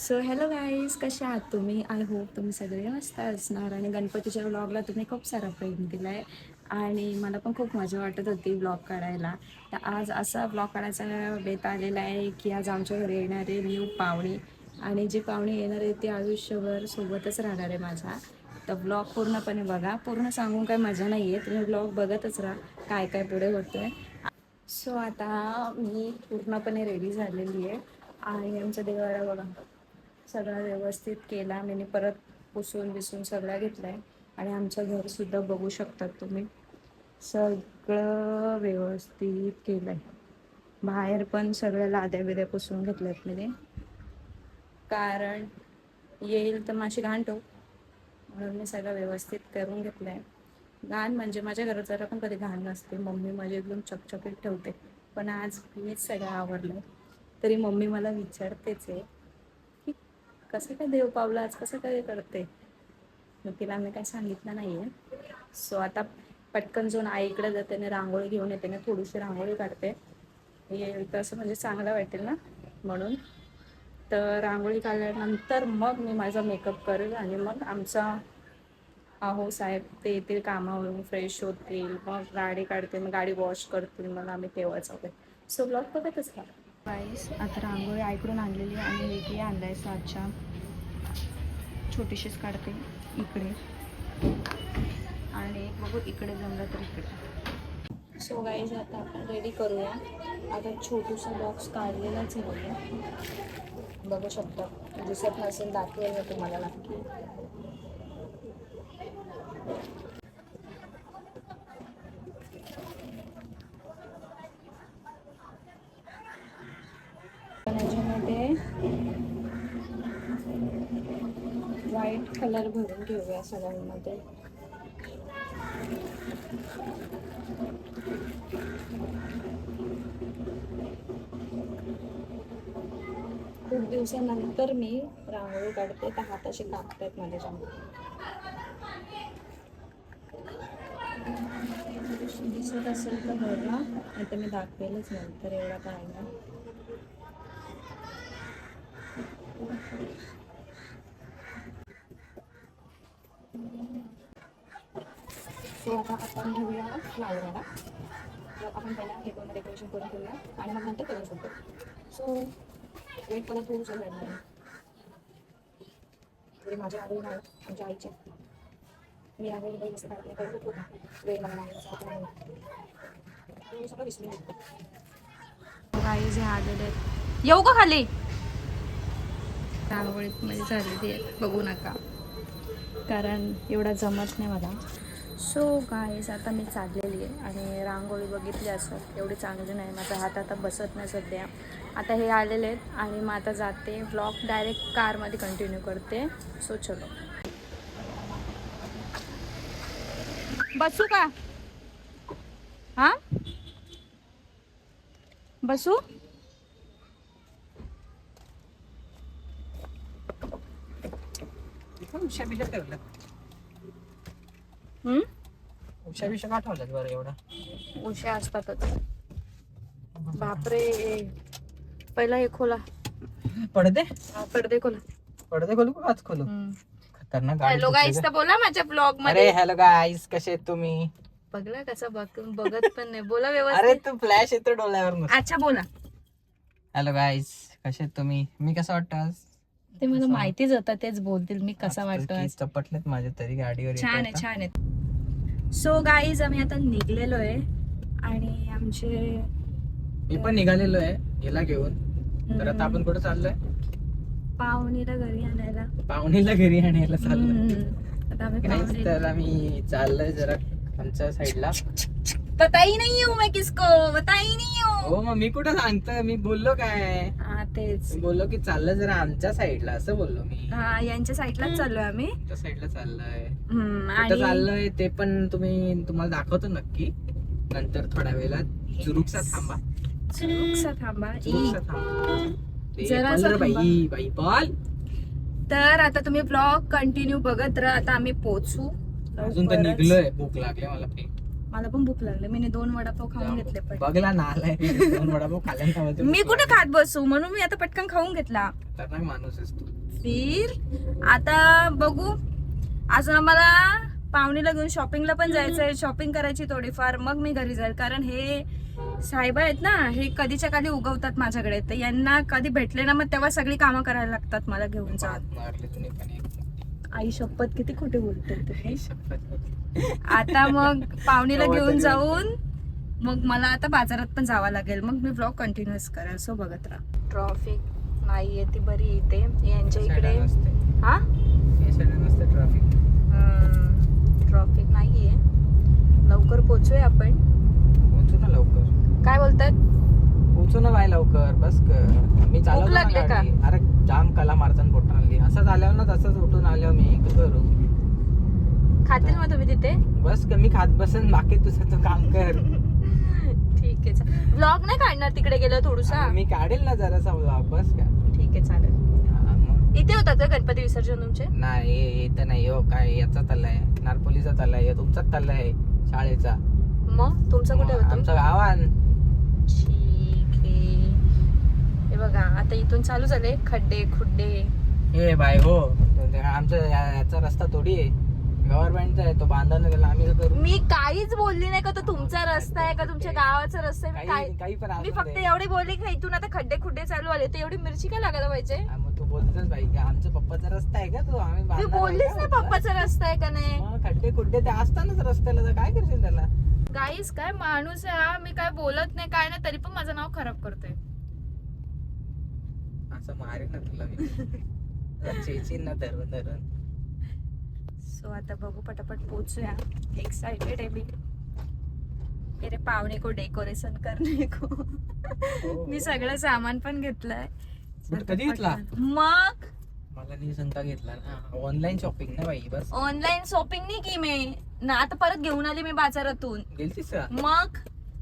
So hello guys, कसे आहात तुम्ही? आय होप तुम्ही सगळे मस्त असणार आणि गणपतीच्या व्लॉगला तुम्ही खूप सारा प्रेम दिला आहे आणि मला पण खूप मजा वाटत होती व्लॉग काढायला. तर आज असा व्लॉग काढायचा बेत आलेला आहे की आज आमच्या घरी येणारे न्यू पाहुणे आणि जे पाहुणे येणार आहे ते आयुष्यभर सोबतच राहणार आहे माझ्या. तर व्लॉग पूर्णपणे बघा. पूर्ण सांगून काय मजा नाही आहे, तुम्ही व्लॉग बघतच राहा काय काय पुढे होतं आहे. सो आता मी पूर्णपणे रेडी झालेली आहे आणि आमच्या देवाला बघा सगळा व्यवस्थित केला मी, परत पुसून बिसून सगळं घेतलं आहे आणि आमचं घरसुद्धा बघू शकतात तुम्ही, सगळं व्यवस्थित केलं आहे. बाहेर पण सगळ्या लाद्या बिद्या पुसून घेतल्यात मी, कारण येईल तर माझी घाण ठेव म्हणून मी सगळं व्यवस्थित करून घेतलं आहे. घाण म्हणजे माझ्या घरात जरा पण कधी घाण नसते, मम्मी माझी एकदम चकचकीत ठेवते, पण आज मीच सगळं आवरलं. तरी मम्मी मला विचारतेच आहे की कसं काय देव पावलं आज, कसं काय करते. मग तिला मी काय सांगितलं नाही आहे. सो आता पटकन जाऊन आईकडे जाते आणि रांगोळी घेऊन येते ना, थोडीशी रांगोळी काढते येईल तसं म्हणजे चांगलं वाटेल ना म्हणून. तर रांगोळी काढल्यानंतर मग मी माझा मेकअप करेल आणि मग आमचा अहो साहेब ते येतील कामावरून, फ्रेश होतील, मग गाडी काढते, मग गाडी वॉश करतील, मग आम्ही तेव्हाच आहोत. सो ब्लॉग बघतच का गाईस. आता रांगोळी आईकडून आणलेली आणि वेगळी आणलाय साच्या, छोटीशीच काढते इकडे आणि बघू इकडे जमलं तर इकडे. सो गाईज आता आपण रेडी करूया. आता छोटूसा बॉक्स काढलेलाच आहे, बघू शकता, दिसत नसेल दाखवेल मी तुम्हाला नक्की. याच्यामध्ये व्हाईट कलर भरून घेऊया सगळ्यांमध्ये. खूप दिवसानंतर मी रांगोळी काढते तर हात असे कापतायत माझ्या. दिसत असेल तर बघा, आता मी दाखवेलच नंतर, एवढा काय ना. सो आता आपण घेऊया फ्लावरला. आपण पहिला हे करून डेकोरेशन करून घेऊया आणि मग नंतर करू शकतो. सो वेट मला थोडं सगळं येणार आहे माझ्या आवडी नाही, आमच्या आईच्या. मी आवडी काही असं काढले करू शकतो का वेळ मला नाही सगळं विसरून येतो. काही जे आलेले आहेत, येऊ का खाली? रांगोळीत मध्ये झालेली आहे, बघू नका कारण एवढा जमत नाही मला. सो गाईज आता मी चाललेली आहे आणि रांगोळी बघितली असं एवढी चांगली नाही, माझा हात आता बसत नाही सध्या. आता हे आलेले आहेत आणि मग आता जाते, व्लॉग डायरेक्ट कारमध्ये कंटिन्यू करते. सो चलो. बसू का? हां बसू? उशा बिशा ठेवलं, उशा बिशा का ठेवल्यात बरं एवढं? उशा असतातच. बापरे, पहिला हे खोला पडदे. पडदे खोला. पडदे खोलू का आज खोलू? खतरनाक गाडी हॅलो सुटली गाईस गं. तर बोला माझ्या ब्लॉग अरे मध्ये. हॅलो गाईस, कसे आहेत तुम्ही? बघला कसं बघत पण नाही, बोला अरे व्यवस्थित. तू फ्लॅश येतो डोळ्यावर. अच्छा बोला. हॅलो गाईस, कसे आहेत तुम्ही? मी कसं वाटतं आज? ते मला माहितीच होतं, तेच बोलतील मी कसा वाटतो आज. चपटलेत माझे तरी गाडीवर. छान आहे, छान आहे. सो गाईज आम्ही आता निघलेलो आहे आणि आमचे मी पण निघालेलो आहे याला घेऊन. तर आता आपण कुठे चाललोय? पाहुणीला घरी आणायला. पाहुणीला घरी आणायला चाललोय. आता आम्ही Guys, तर आम्ही चाललोय जरा आमच्या साईडला. बताई नाही हूं मैं किसको, बताई नाही हूं. हो मग मी कुठं सांगतो, मी बोललो काय? हा तेच, मी बोललो की चाललं जरा आमच्या साईडला, असं बोललो मी. हा यांच्या साईडलाच चाललोय आम्ही. आमच्या साईडला चाललोय. आणि कुठं चाललोय ते पण तुम्हाला दाखवतो नक्की नंतर थोड्या वेळात. जुरुकसा थांबा, जुरुकसा थांबा. जुरुकसा थांबा. जरासा थांबा. बाई बाई बोल. तर आता तुम्ही ब्लॉग कंटिन्यू बघत राहा. आता आम्ही पोहोचू अजून तर निघलोय, भूक लागली मला. मला पण भूक लागली, मी 2 वडापाव खाऊन घेतले पण. बघला ना आलाय 2 वडापाव खाल्ल्यानंतर मी कुठे खात बसू, म्हणून मी आता पटकन खाऊन घेतला. खतरनाक माणूस आहेस तू. फिर आता बघू, अजून आम्हाला पाहुणीला घेऊन शॉपिंगला पण जायचंय, शॉपिंग करायची थोडीफार, मग मी घरी जाईल. कारण हे साहेब आहेत ना, हे कधीच्या कधी उगवतात माझ्याकडे, तर यांना कधी भेटले ना मग तेव्हा सगळी कामं करायला लागतात मला घेऊन जा. मारले तुम्ही पण एक. आई शपथ, किती खोटे बोलते तुम्ही. आई शपथ. आता मग पाहुणीला घेऊन जाऊन मग मला आता बाजारात पण जावं लागेल, मग मी ब्लॉग कंटिन्यूअस करेल. सो बघत राहा. ट्रॉफिक नाहीये ती बरी येते यांच्या इकडे. हा नसते ट्रॅफिक. ट्रॉफिक नाहीये, लवकर पोहोचूया आपण. पोहोचू ना लवकर. काय बोलतात? पोहोचू ना बाय लवकर, बस कर. मी चालवतो ना लागले का? गाडी. अरे जाम कला मारताना पोटात आणली. असंच आल्यावर ना तसंच उठून आल्यावर मी काय करू. खातील मग तुम्ही तिथे? बस कमी खात बसन, बाकी तुझं तू काम कर. ठीक आहे, व्लॉग नाही काढणार तिकडे गेलं थोडूसा? मी काढेल ना जरासा vlog, बस का. ठीक आहे, चालेल. हा, मग. इथे होतात का गणपती विसर्जन तुमचे? नाही इथं नाही हो, काय याचा तल्ला आहे, नारपोलीचा तल्ला आहे, तुमचाच तल्ला आहे शाळेचा. मग तुमचं कुठे होतं? आमचं गावान. ठीक आहे. हे बघा आता इथून चालू झाले खड्डे खुड्डे. हे बाय हो, आमचं याचा रस्ता थोडी आहे, गव्हर्नमेंटचा आहे, तो बांधणं गेला आम्ही तर करू. मी काहीच बोलली नाही का तो तुमचा रस्ता आहे का तुमच्या गावाचा रस्ता आहे. काही पण मी फक्त एवढी बोलली की इथून आता खड्डे खुड्डे चालू आले, तर एवढी मिरची काय लागायला पाहिजे? मग तू बोलतोस बाई की आमच्या पप्पाचा रस्ता आहे का, तो आम्ही मी बांधणार बोललीच आहे ना का? पप्पाचा रस्ता आहे का नाही. मग खड्डे खुड्डे ते असतानाच रस्त्याला, तर काय करशील त्याला. गाईस काय माणूस आहे हा, मी काय बोलत नाही काय नाही तरी पण माझं नाव खराब करतोय. असं मारेन ना तुला मी. चेचीन ना धरून धरून. सो आता बघू, पटापट पोहोचूया. एक्साइटेड आहे मी. मेरे पाहुणे को डेकोरेशन करने को. मी सगळं सामान पण घेतलंय. बट कधी घेतला? मग मला नाही सांगता घेतला ना, ऑनलाईन शॉपिंग ना बाई. बस ऑनलाईन शॉपिंग नाही की मी ना, आता परत घेऊन आली मी बाजारातून. गेलतीस का? मग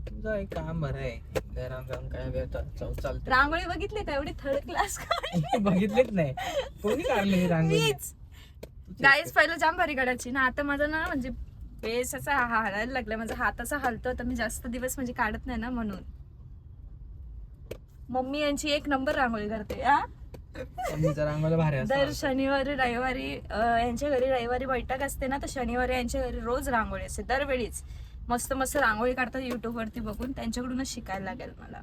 तुझं एक काम बरं आहे, घरात जाऊन काय चालतं. रांगोळी बघितली का? एवढी थर्ड क्लास. बघितलेच नाही. कोणी काढली रांगोळी? मीच. गाईस पहिलं जाम भारी काढायची ना, आता माझा ना म्हणजे बेस असा हालायला लागला, माझा हात असा हलतो, तर मी जास्त दिवस म्हणजे काढत नाही ना म्हणून. मम्मी यांची 1 नंबर रांगोळी करते. मम्मीचा रांगोळी भारी असतो. दर शनिवारी रविवारी यांच्या घरी रविवारी बैठक असते ना, तर शनिवारी यांच्या घरी रोज रांगोळी असते. दरवेळीच मस्त मस्त रांगोळी काढतात युट्यूब वरती बघून, त्यांच्याकडूनच शिकायला लागेल मला.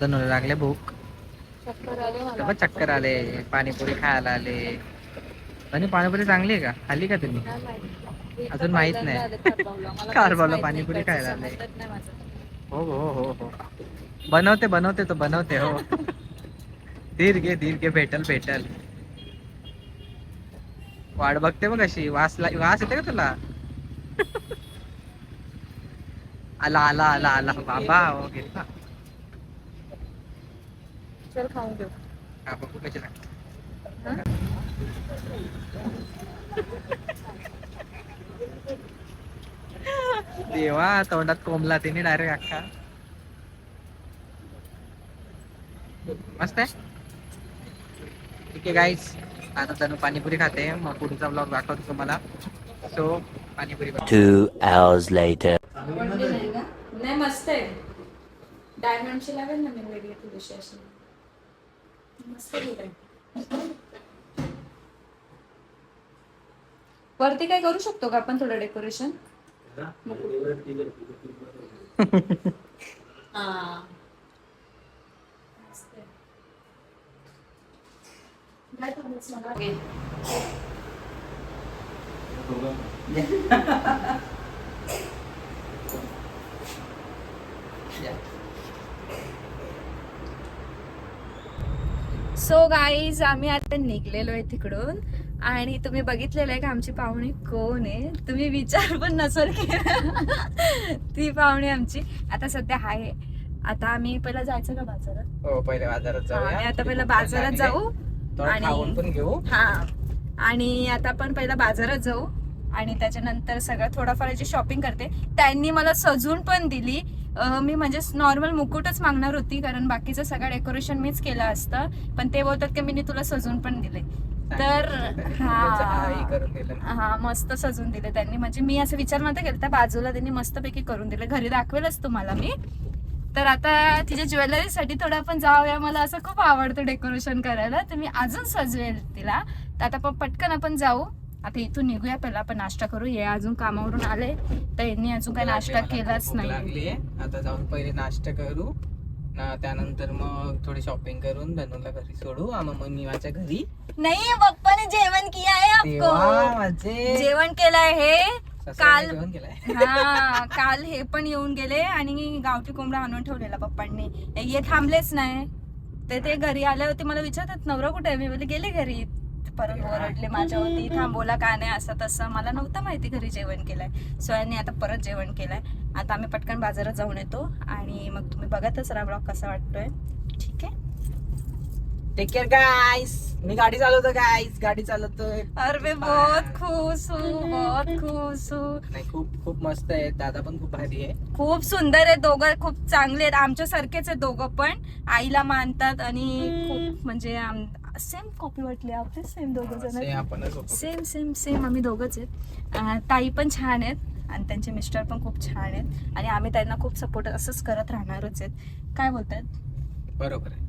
दोन लागले भूक, चक्कर आले मला. चक्कर आले, पाणीपुरी खायला आले. आणि पाणीपुरी चांगली आहे का? खाल्ली का तुम्ही? अजून माहित नाही. कारभारला पाणीपुरी खायला आले. हो हो हो हो, बनवते तो बनवते हो. धीर घे भेटल. वाट बघते मग अशी. वास येते का तुला? आला बाबा. हो घेतला. चल खाऊन घेऊ. हा बघू कशी लागते. देवा, तोंडात कोंबला तिने डायरेक्ट अख्खा. मस्त आहे. ठीक आहे गाईस, आता तनु पाणीपुरी खाते, मग पुढचा ब्लॉग दाखवतो तुम्हाला. So panipuri 2 hours later. नाही मस्त आहे. डायमंडची लागेल ना मी वेगळी तुझी अशी. मस्त आहे. वरती काय करू शकतो का आपण थोडं डेकोरेशन? हा. सो गाईज, आम्ही आता निघलेलो आहे तिकडून आणि तुम्ही बघितलेलं आहे का आमची पाहुणी कोण आहे? तुम्ही विचार पण नसेल की ती पाहुणी आमची आता सध्या आहे. आता आम्ही पहिला जायचं का बाजारात? हो, पहिले बाजारात जाऊ. आम्ही आता पहिला बाजारात जाऊ आणि पण घेऊ. हा, आणि आता आपण पहिला बाजारात जाऊ आणि त्याच्यानंतर सगळं थोडाफार याची शॉपिंग करते. त्यांनी मला सजून पण दिली. मी म्हणजे नॉर्मल मुकुटच मागणार होती, कारण बाकीचं सगळं डेकोरेशन मीच केलं असतं, पण ते बोलतात की मी तुला सजून पण दिले. तर हे करून दिलं. हा मस्त सजून दिले त्यांनी. म्हणजे मी असं विचार नव्हता केला, बाजूला त्यांनी मस्तपैकी करून दिले. घरी दाखवेलच तुम्हाला मी. तर आता तिच्या ज्वेलरीसाठी थोडं आपण जाऊया. मला असं खूप आवडतं डेकोरेशन करायला, तर मी अजून सजवेल तिला. तर आता पण पटकन आपण जाऊ. आता इथून निघूया, पहिला आपण नाश्ता करू. हे अजून कामावरून आले तर यांनी अजून काही नाश्ता केलाच नाही. लागलीये आता, जाऊन पहिले नाश्ता करू ना, त्यानंतर मग थोडी शॉपिंग करून धनुला घरी सोडू. मग मी माझ्या घरी. नाही, पप्पाने जेवण किया है आपको. माझे जेवण केलंय हे काल. जेवण केलंय. हा काल हे पण येऊन गेले आणि गावठी कोंबडा आणून ठेवलेला पप्पांनी. हे थांबलेच नाही. ते घरी आले होते, मला विचारतात नवरा कुठे आहे. मी बोलले गेले घरी. परत ओरडले माझ्यावरती, थांबवला का नाही असं तसं. मला नव्हतं माहिती घरी जेवण केलंय. सो यांनी आता परत जेवण केलंय. आता आम्ही पटकन बाजारात जाऊन येतो आणि मग तुम्ही बघतच राहा ब्लॉग कसा वाटतोय. ठीक आहे. टेक केअर गाईस. मी गाडी चालवतो गाईस, गाडी चालवतोय. अरे मैं बहुत खुश हूँ, बहुत खुश हूँ. नाही, खूप खूप मस्त आहे. दादा पण खूप भारी आहे. खूप सुंदर आहे दोघं, खूप चांगले आहेत. आमच्या सारखेच आहेत दोघं पण. आईला मानतात आणि खूप म्हणजे सेम कॉपी वाटली आपले. सेम दोघं जण सेम सेम सेम आम्ही दोघंच आहेत. ताई पण छान आहेत आणि त्यांचे मिस्टर पण खूप छान आहेत आणि आम्ही त्यांना खूप सपोर्ट असंच करत राहणारच आहेत. काय बोलतात? बरोबर आहे.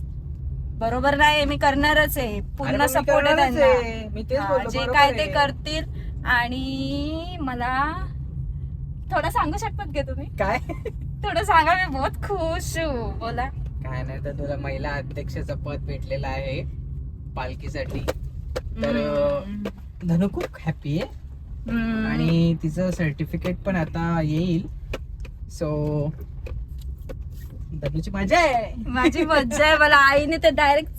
बरोबर नाही, मी करणारच आहे. पूर्ण सपोर्ट आहे त्यांना. जे काय ते करतील. आणि मला थोडं सांगू शकतात का तुम्ही? काय थोडं सांगा. मी बहुत खुश हूँ. बोला. काय नाही, तर तुला महिला अध्यक्षाचं पद भेटलेलं आहे पालखीसाठी. तर धनु खूप हॅपी आहे आणि तिचं सर्टिफिकेट पण आता येईल. सो धनुची मजा आहे. माझी मज्जा आहे. मला आईने तर डायरेक्ट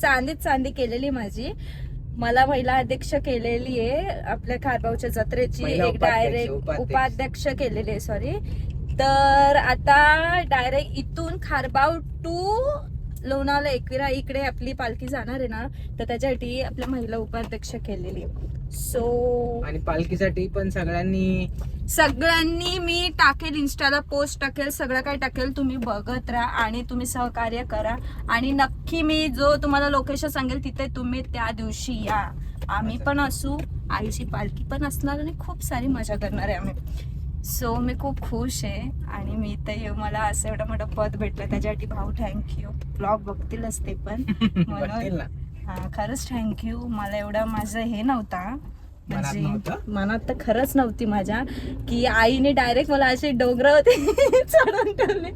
चांदी केलेली माझी. मला महिला अध्यक्ष केलेली आहे आपल्या खारबावच्या जत्रेची. एक डायरेक्ट उपाध्यक्ष केलेली आहे, सॉरी. तर आता डायरेक्ट इथून खारबाव टू लोणावळा एकविरा इकडे आपली पालखी जाणार आहे ना, तर त्याच्यासाठी आपल्या महिला उपाध्यक्ष केलेली. सो आणि पालखीसाठी पण सगळ्यांनी मी टाकेल, इंस्टाला पोस्ट टाकेल, सगळं काय टाकेल. तुम्ही बघत राहा आणि तुम्ही सहकार्य करा. आणि नक्की मी जो तुम्हाला लोकेशन सांगेल तिथे तुम्ही त्या दिवशी या. आम्ही पण असू, आईची पालखी पण असणार आणि खूप सारी मजा करणार आहे आम्ही. सो मी खूप खुश आहे आणि मी इथं मला असं एवढं मोठं पद भेटलं त्याच्यासाठी भाऊ थँक्यू. ब्लॉग बघतीलच ते पण म्हणून. हा खरंच थँक्यू. मला एवढं माझं हे नव्हता, म्हणजे मनात तर खरंच नव्हती माझ्या, की आईने डायरेक्ट मला असे डोंगर होते चढून ठेवले.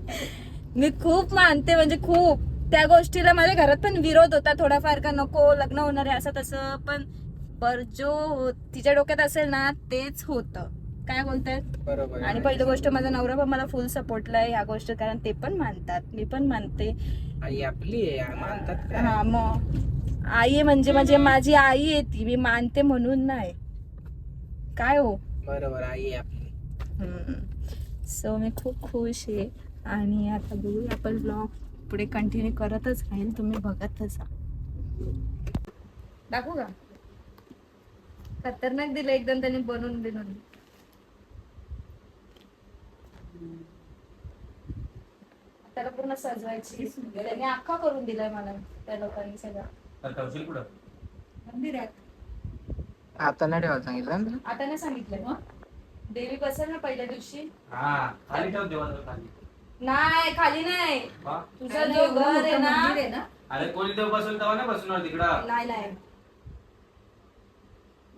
मी खूप मानते, म्हणजे खूप. त्या गोष्टीला माझ्या घरात पण विरोध होता थोडाफार, का नको लग्न होणार आहे असं तसं. पण जो तिच्या डोक्यात असेल ना तेच होतं. काय बोलतायत? बरोबर. आणि पहिली गोष्ट माझा नवरा पण मला फुल सपोर्टला आहे ह्या गोष्ट, कारण ते पण मानतात, मी पण मानते. आई आपली आहे, मानतात. हा मग आई म्हणजे माझी आई आहे ती, मी मानते म्हणून नाही. काय हो? बरोबर, आई आहे आपली. सो मी खूप खुश आहे आणि आता बघूया आपण ब्लॉग पुढे कंटिन्यू करतच राहील. तुम्ही बघतच दाखवू का? खतरनाक दिलं एकदम त्यांनी बनवून बिनून. त्याला पूर्ण सजवायची त्यांनी अख्खा करून दिलाय मला त्या लोकांनी सगळं. मंदिरात आता नाही ठेवायला सांगितलं ना? आता नाही सांगितलंय. मग देवी बसेल ना पहिल्या दिवशी. नाही खाली नाही, तुझं जो घर आहे ना. अरे कोणी देव बसवलं तेव्हा नाही बसणार तिकडं. नाही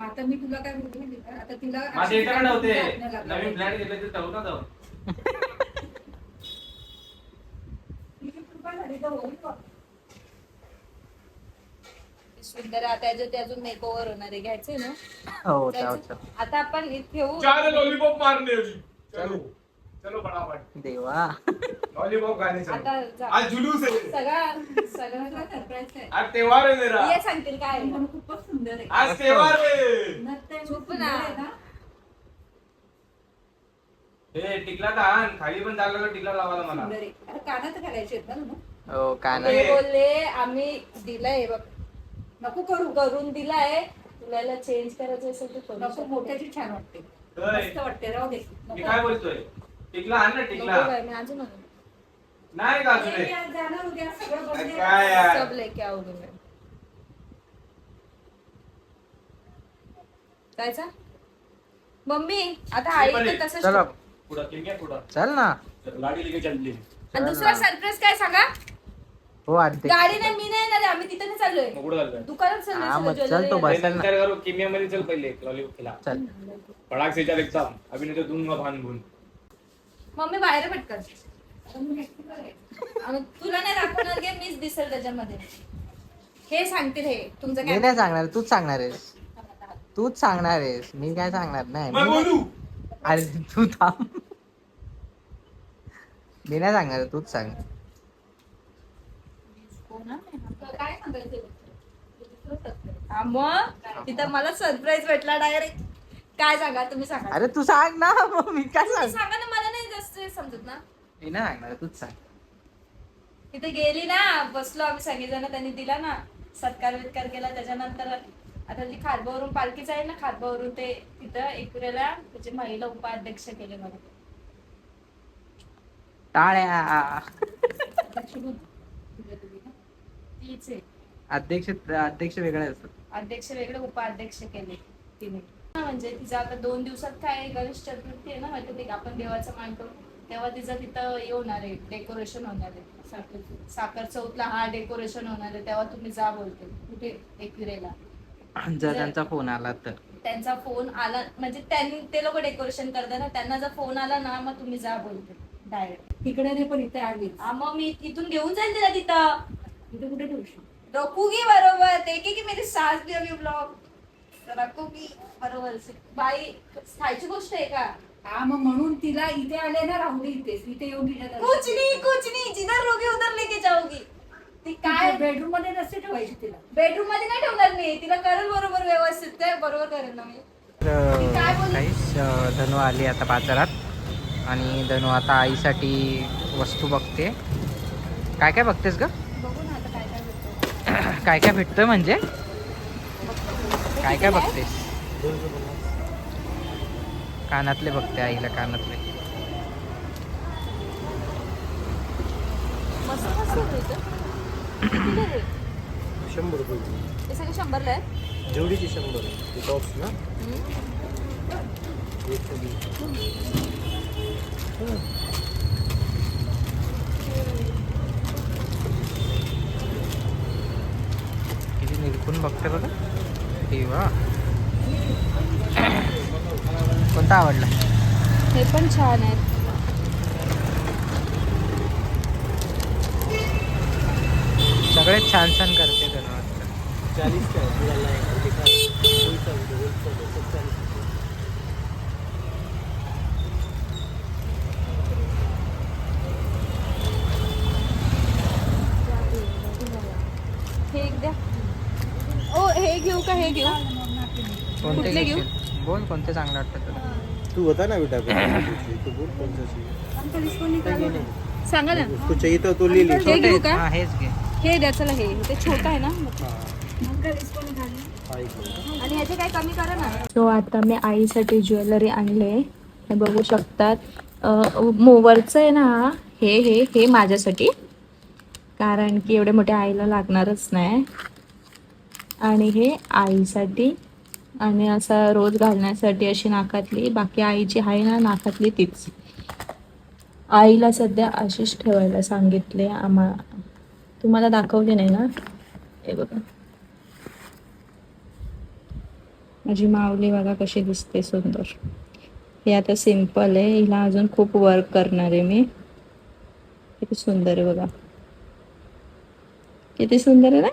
आता मी तुला काय बोलते, आता तिला माझे इकडे नव्हते, नवीन फ्लॅट घेतले ते ठेवू ना जाऊ. सुंदर. आता अजून मेकओव्हर होणार आहे, घ्यायचंय ना. हो, आता आपण ठेवू. लॉलीपॉप मारने चलो चलो फटाफट. देवा, लॉलीपॉप खाने आता चलो. आज जुलूस आहे. सगळं सरप्राईज आहे. आज त्योहार है मेरा. ये सांगतील काय आहे. खूपच सुंदर आहे. आज त्योहार है. चुप ना. हे टिकला तर आण, खाली पण जागा टिकला लावायला मला. सुंदर आहे. अरे कानात घालायचे आहेत ना मग. हो काय ते नाही. बोलले आम्ही दिलंय बघ, नको करू, करून दिलाय. तुला चेंज करायचं असेल तर करू नको. शकतो. मोठ्याची छान वाटते, होय. मस्त वाटते. राहू दे. मी काय बोलतोय, टिकला आण ना, टिकला नको बाई, मी अजून आणू. नाही का तुले? मी आज जाणार उद्या सगळं बदलेल. काय यार, सब लेके आओगे मैं. जायचा मम्मी आता आई तर तसंच चला पुढं किंग्या पुढं चल ना. गाडी लेके चलली. आणि दुसरा सरप्राईज काय सांगा हो आधी गाडी नाही मी नाही येणार आहे, आम्ही तिथे नाही चाललोय मग कुठं चाललोय? दुकानात हा मग चाललोय चल तो ज्वेलरी बस ना. नंतर करू किमिया मध्ये चल पहिले लॉलीपॉप खिला. चल फटाक से चल एकदम अभी नहीं तो दूंगा भान भून. मम्मी बाहेर पटकन आणि तुला नाही दाखवणार की मीच दिसेल त्याच्यामध्ये हे सांगतील हे तुमचं मी काय नाही सांगणार, तूच सांगणार आहेस. तूच सांगणार आहेस, मी काय सांगणार नाही. मैं बोलू. अरे तू थांब. मी नाही सांगणार, तूच सांग. काय सांगायचं हा मग तिथं मला सरप्राईज भेटला डायरेक्ट. काय सांगा तुम्ही सांगा अरे तू सांग ना, मग मी काय तुम्ही सांग. सांगा ना, मला नाही जास्त समजत ना. मी नाही सांगणार, तूच सांग. तिथे गेली ना, बसलो आम्ही सगळेजण, त्यांनी दिला ना सत्कार वित्कार केला. त्याच्यानंतर आता जी खारबावरून पालखी जाईल ना, खारबावरून ते तिथं एकविरेला त्याचे महिला उपाध्यक्ष केले मला. टाळ्या. तीच आहे. अध्यक्ष वेगळे असतात. अध्यक्ष वेगळे, उपाध्यक्ष केले तिने. म्हणजे तिचं आता 2 दिवसात काय गणेश चतुर्थी आहे ना, माहिती आहे आपण देवाचं मानतो, तेव्हा तिचं तिथं हे होणार आहे, डेकोरेशन होणार आहे. साखर चौथला हा डेकोरेशन होणार आहे, तेव्हा तुम्ही जा बोलते. कुठे एकविरेला. जर त्यांचा फोन आला तर. त्यांचा फोन आला म्हणजे त्यांनी ते लोक डेकोरेशन करतात ना, त्यांना जर फोन आला ना मग तुम्ही जा बोलते डायरेक्ट. तिकडे नाही पण इथे आली मग मी इथून घेऊन जाईल तिला तिथं. इथे कुठे ठेवशील? रखूगी बरोबर. देखे की मेरी सास भी अभी ब्लॉग रखूगी बरोबर. बाई खायची गोष्ट आहे का? हा मग म्हणून तिला इथे आले ना, राहू दे इथेच. इथे येऊन तिच्या कुछ नहीं जिधर रोगी उधर लेके जाओगी. ती काय बेडरूम मध्ये नसते ठेवायची तिला. बेडरूम मध्ये नाही ठेवणार मी तिला. करेल बरोबर व्यवस्थित, ते बरोबर करेल ना मी. काय बोलली? काहीच धनु आली आता बाजारात आणि धनु आता आईसाठी वस्तू बघते. काय काय बघतेस ग? बघू ना आता काय काय भेटतं. काय काय भेटतं म्हणजे काय काय बघतेस? कानातले बघते आईला, कानातले. मस्त मस्त होतं. कितीला रे? 100 रुपये हे सगळे 100ला आहे. जेवढीची 100 ते टॉप्स ना. किती निरखून बघते बघा. हे वा. कोणता आवडला? हे पण छान आहेत. सगळे छान छान करते धनु आता. 40 का है पूरा लाइन दिखा कोई सा भी सब 40 रुपये. हे एक द्या. ओ हे घेऊ का हे घेऊ? कोणते कुठले घेऊ? घेशील? बोल कोणते चांगले वाटतं तुला. तू बता ना बेटा तू बोल कौन सा चाहिए. नहीं सांगा ना. उसको चाहिए तो ले ले. हे घेऊ का? हा हेच घे. हे द्या चला. हे ते छोटं आहे ना. आणि याचे काय कमी करा ना. सो आता मी आईसाठी ज्वेलरी आणले. हे बघू शकतात. मोवरचं आहे ना, हे माझ्यासाठी, कारण की एवढे मोठे आईला लागणारच नाही. आणि हे आईसाठी, आणि असा रोज घालण्यासाठी अशी नाकातली. बाकी आईची आहे ना नाकातली तीच. आईला सध्या अशीच ठेवायला सांगितले. तुम्हाला दाखवली नाही ना. हे बघा माझी माऊली बघा कशी दिसते सुंदर. हे आता सिंपल आहे, हिला अजून खूप वर्क करणार आहे मी. किती सुंदर आहे बघा, किती सुंदर आहे ना.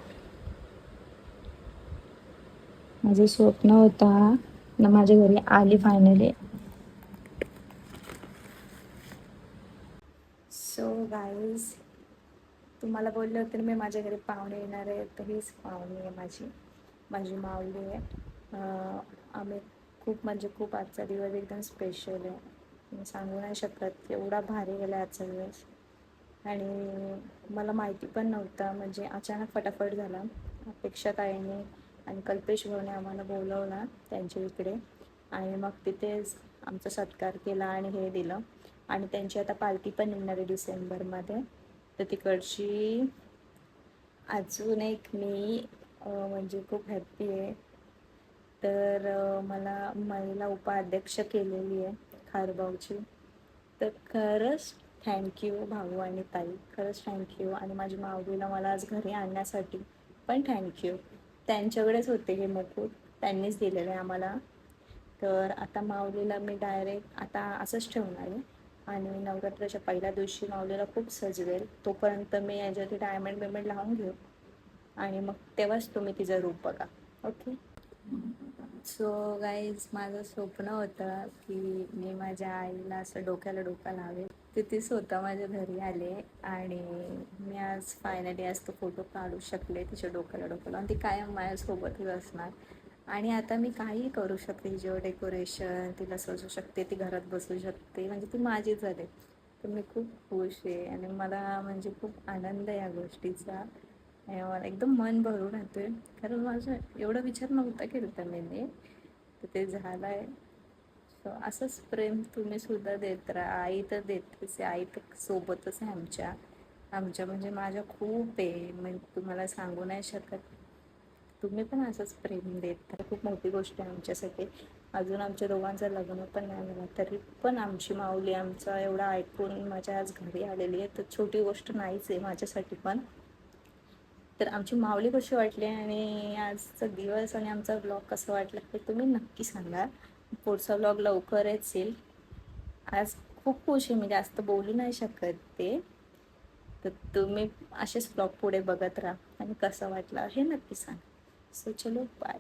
माझं स्वप्न होता ना, माझ्या घरी आली फायनली. सो गाईज, तुम्हाला बोलले होते मी माझ्या घरी पाहुणे येणार आहे, तर हीच पाहुणी आहे माझी माऊली आहे. आम्ही खूप म्हणजे खूप आजचा दिवस एकदम स्पेशल आहे. मी सांगू नाही शकत, एवढा भारी गेला आजचा दिवस. आणि मला माहिती पण नव्हतं, म्हणजे अचानक फटाफट झाला. अपेक्षा ताईंनी आणि कल्पेश भाऊने आम्हाला बोलवलं त्यांच्या इकडे, आणि मग तिथेच आमचा सत्कार केला आणि हे दिलं. आणि त्यांची आता पालखी पण निघणार आहे डिसेंबरमध्ये, तर तिकडची अजून एक मी म्हणजे खूप हॅप्पी आहे. तर मला महिला उपाध्यक्ष केलेली आहे खारबावची. तर खरंच थँक्यू भाऊ आणि ताई, खरंच थँक्यू. आणि माझी माऊलीला मला आज घरी आणण्यासाठी पण थँक्यू. त्यांच्याकडेच होते हे मुकुट, त्यांनीच दिलेलं आहे आम्हाला. तर आता माऊलीला मी डायरेक्ट आता असंच ठेवणार आहे आणि नवरात्राच्या पहिल्या दिवशी माऊलीला खूप सजवेल. तोपर्यंत मी याच्यावरती डायमंड पेमेंट लावून घेऊ आणि मग तेव्हाच तुम्ही तिचं रूप बघा. ओके. सो गाईज, माझं स्वप्न होतं की मी माझ्या आईला असं डोक्याला डोकं लावेल. ती स्वतः माझ्या घरी आले आणि मी आज फायनली आज तो फोटो काढू शकले तिच्या डोक्याला डोकं लावून. ती कायम माझ्यासोबतच असणार आणि आता मी काही करू शकते. हिच्यावर डेकोरेशन, तिला सजू शकते, ती घरात बसू शकते, म्हणजे ती माझी झाली. तर मी खूप खुश आहे आणि मला म्हणजे खूप आनंद आहे या गोष्टीचा. आणि मला एकदम मन भरून येतोय, कारण माझं एवढा विचार नव्हता केला तर मी, तर ते झालं आहे. सो असंच प्रेम तुम्ही सुद्धा देत राहा. आई तर देतेच आहे, आई तर सोबतच आहे आमच्या म्हणजे माझ्या खूप आहे, म्हणजे तुम्हाला सांगू नाही शकत. तुम्ही पण असंच प्रेम देत राहा. खूप मोठी गोष्ट आहे आमच्यासाठी. अजून आमच्या दोघांचं लग्न पण नाही झालं तरी पण आमची माऊली आमचा एवढा ऐकून माझ्या आज घरी आलेली आहे, तर छोटी गोष्ट नाहीच आहे माझ्यासाठी पण. तर आमची माऊली कशी वाटली आणि आजचा दिवस आणि आमचा ब्लॉग कसा वाटला हे तुम्ही नक्की सांगा. पुढचा ब्लॉग लवकरच येईल. आज खूप खुश आहे, मी जास्त बोलू नाही शकत ते. तर तुम्ही असेच ब्लॉग पुढे बघत राहा आणि कसं वाटलं हे नक्की सांगा. सो चलो बाय.